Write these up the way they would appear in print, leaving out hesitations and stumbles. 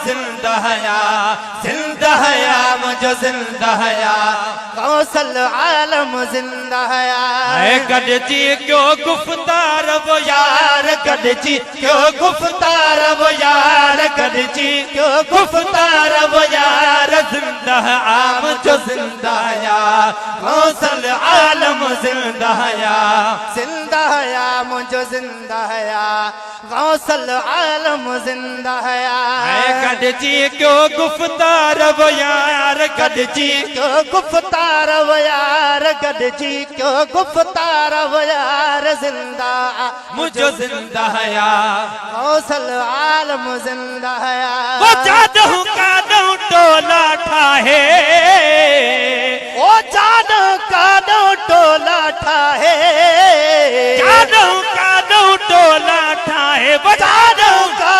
जिंदा हया जिंदा हया मुझो जिंदा हया गौसल आलम जिंदा हया गडजी क्यों गुफ्तार वो यार गडजी क्यों गुफ्तार वो यार गडजी क्यों गुफ्तार वो यार जिंदा है आम जो जिंदा हया गौसल आलम जिंदा हया मुझो जिंदा हया गौसल आलम जिंदा हया गडजी क्यों गुफ्तार वो यार गडजी क्यों गुफ्तार वो यार गडजी क्यों गुफ्तार वो यार जिंदा मुझो जिंदा हया गौसल आलम जिंदा हया वो जादू का टोला ठाहे वो जादू का टोला ठाहे जादू का टोला ठाहे जादू का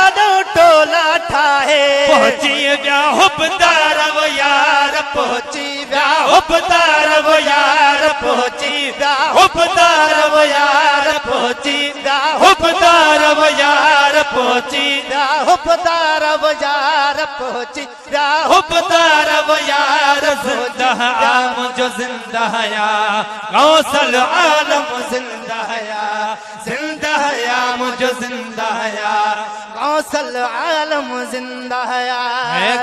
टोला ठाहे पहुंची व्याहुबदार वो यार पहुंची व्याहुबदार वो यार पहुंची व्याहुबदार वो यार पहुंची व्याहुबदार वो यार पहुंची व्याहुबदार वो यार पहुंची व्याहुबदार वो यार जिंदा आम जो जिंदा हया गौसल आलम जिंदा हया मुझो जिंदा हया गौसल आलम जिंदा हया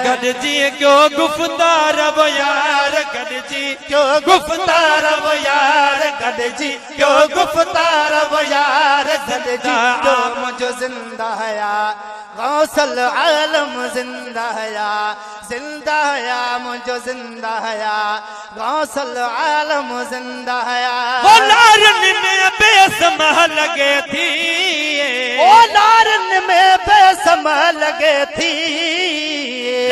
गडजी क्यों गुफ्तार वो यार गडजी क्यों गुफ्तार वो यार गडजी क्यों गुफ्तार वो यार गडजी क्यों मुझो जिंदा हया गौसल आलम जिंदा हया मुझो जिंदा हया गौसल आलम जिंदा हया वो लारन में बेसमह लगे थी ओ लारन में बेसमह लगे थी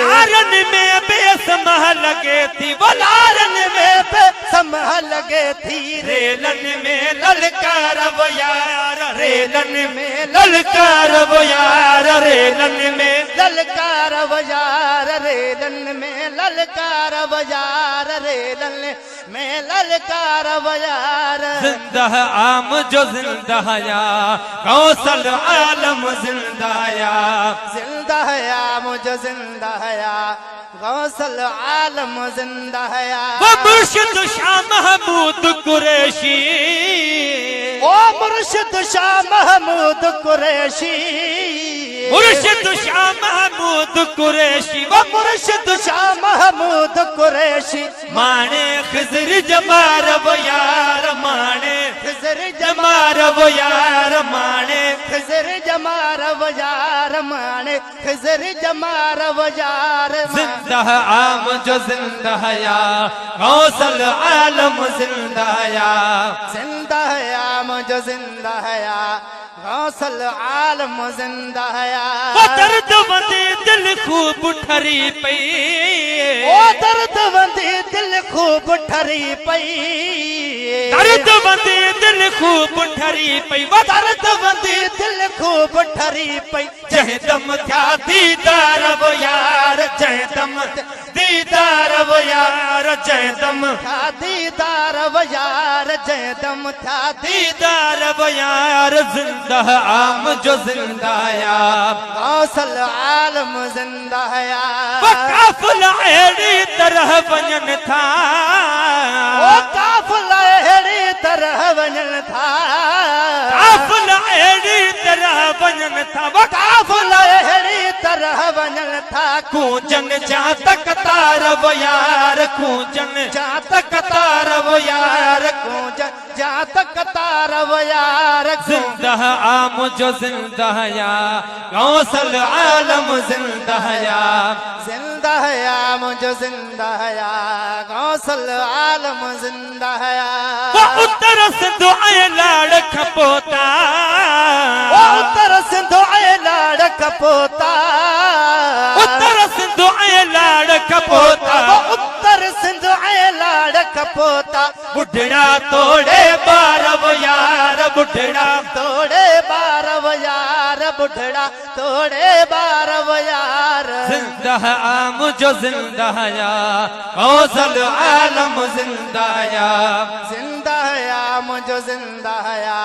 लारन में बेसमह लगे थी वो लारन में बेसमह लगे थी रेलन में ललकार वो यार रेलन में ललकार वो यार रेलन में ललकार वो यार रेलन में ललकार वो यार रेलन में ललकार वो यार जिंदा आम जो जिंदा हया गौसल आलम जिंदा हया मुझो जिंदा हया गौसल आलम जिंदा हया वो मुर्शिद शाह महमूद कुरैशी ओ मुर्शिद शाह महमूद कुरैशी मुर्शिद शाह महमूद कुरैशी वो मुर्शिद शाह महमूद कुरैशी माने खिजर जमार वो यार माने खिजर जमार वो यार माने खिजर जमार वो यार माने खिजर जमार वो यार जिंदा आम जो जिंदा हया गौसल आलम जिंदा हया मुझो जिंदा हया गौसल आलम जिंदा हया वो दर्द वंदी दिल खूब ठरी पई ओ दर्द वंदी दिल खूब ठरी पई दर्द वंदी दिल खूब ठरी पई वो दर्द वंदी दिल खूब ठरी पई जह दम था दीदार वो यार जह दम दीदार वो यार जह दम था दीदार वो यार जह दम था दीदार वो यार जिंदा आम जो जिंदा हया गौसल आलम जिंदा हया वो काफिला एड़ी तरह वजन था वो काफिला एड़ी तरह वजन था काफिला एड़ी तरह वजन था वो काफिला एड़ी तरह वजन था कूंजन जा तक तार वो यार कूंजन जा तक तार वो यार कूंजन जा तक तार वो यार जिंदा आम जो जिंदा हया गौसल आलम जिंदा हया मुझो जिंदा हया गौसल आलम जिंदा हया वो उत्तर सिंध आए लाड़ खपोता वो उत्तर सिंध आए लाड़ खपोता उत्तर सिंध आए लाड़ खपोता उत्तर सिंध आए लाड़ खपोता बुढ़ड़ा तोड़े बार वो यार बुढ़ड़ा तोड़े बार वो यार बुढ़ड़ा तोड़े बार वो यार जिंदा आम जो जिंदा हया गौसल आलम जिंदा हया मुझो जिंदा हया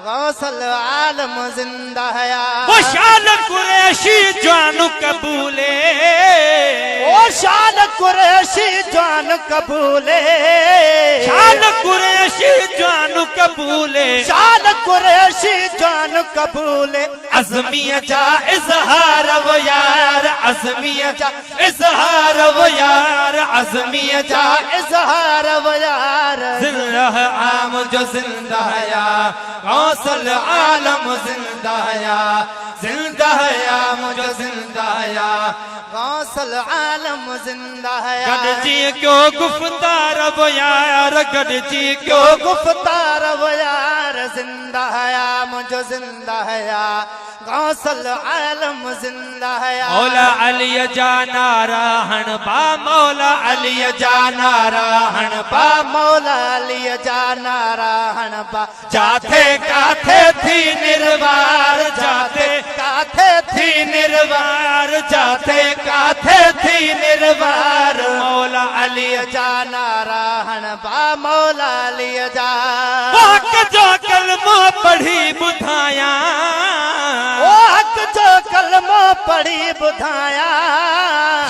गौसल आलम जिंदा है वो शान कुरैशी जान कबूले ओ शान कुरैशी जान कबूले शान कुरैशी जान कबूले शान कुरैशी जान कबूले अज़मिया जा इज़हार वो यार अज़मिया जा इज़हार वो यार अज़मिया जा इज़हार वो यार जिंदा है आम जो जिंदा है गौसल आलम जिंदा है जिंदा है आम जो जिंदा है गौसल आलम जिंदा है गडजी क्यों गुफ्तार वो यार गडजी क्यों गुफ्तार वो यार जिंदा है मुझे जिंदा है गौसल आलम जिंदा है मौला अली जाना रहन बा मौला अली जाना रहन बा मौला अली जाना रहन बा जाते काथे थी निर्वार जाते काथे थी निर्वार जाते काथे थी निर्वार मौला अली जाना रहन बा मौला अली जा हक जो कलमा पढ़ी बुधाया ओ हक जो कलमा पढ़ी बुधाया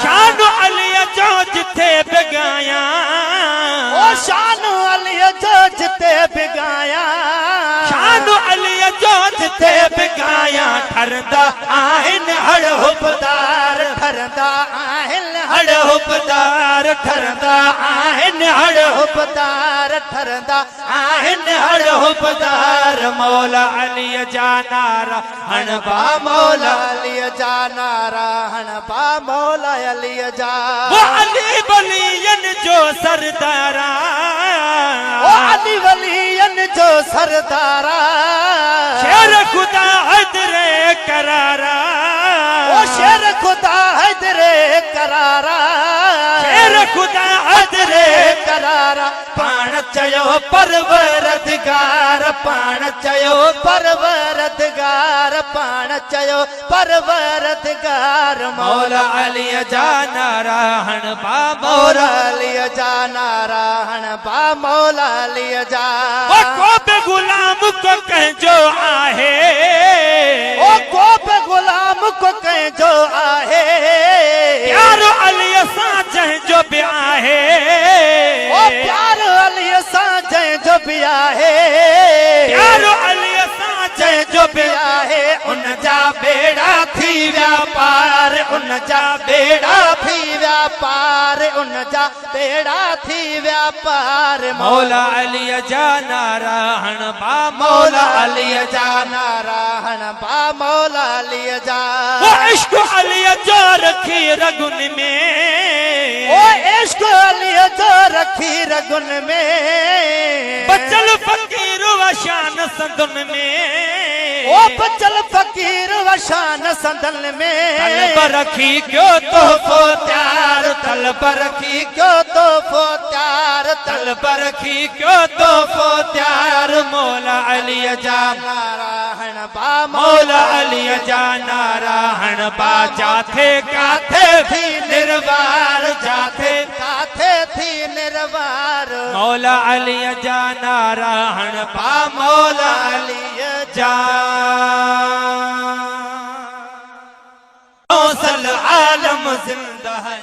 शान अली जो जिथे बिगाया ओ शान अली जो जिथे बिगाया शान अली जो जिथे बिगाया ठरदा आहिन हड़ हुबदार ठरदा आहिन हड़ हुबदार ठरदा आहिन हड़ हुबदार ठरदा आहिन हड़ हुबदार मौला अली जाना रहन बा मौला अली जाना रहन बा मौला अली जा वो अली वलियन जो सरदारा ओ अली वलियन जो सरदारा शेर खुदा हैदरे करारा ओ शेर खुदा हैदरे करारा शेर खुदा हैदरे करारा पाण चयो परवरदिगार पाण चयो परवरदिगार पाण चयो परवरदिगार मौला अली जाना रहन बा मौला अली जाना रहन बा मौला अली जा वो को बे गुलाम को कह जो आहे ओ को बे गुलाम को कह जो आहे प्यार अली साजह जो भी आहे ओ प्यार अली साजह जो भी आहे प्यार अली साजह जो भी आहे उन जा बेड़ा थी व्यापार उन जा बेड़ा थी व्यापार उन जा बेड़ा थी व्यापार मौला अली जाना रहन बा मौला अली जाना रहन बा मौला अली जा वो इश्क अली जो रखी रगुन में ओ इश्क अली जो रखी रगुन में बचल फकीर व शान सदन में ओ बचल फकीर व शान सदन में तलब रखी क्यों तोहफो त्यार तलब रखी क्यों तोहफो त्यार तलब रखी क्यों तोहफो त्यार मौला अली जाना रहन बा मौला अली जाना रहन बा जाथे काथे थी निर्वार जाथे काथे थी निर्वार मौला अली जाना रहन बा मौला अली गौसल आलम जिंदा है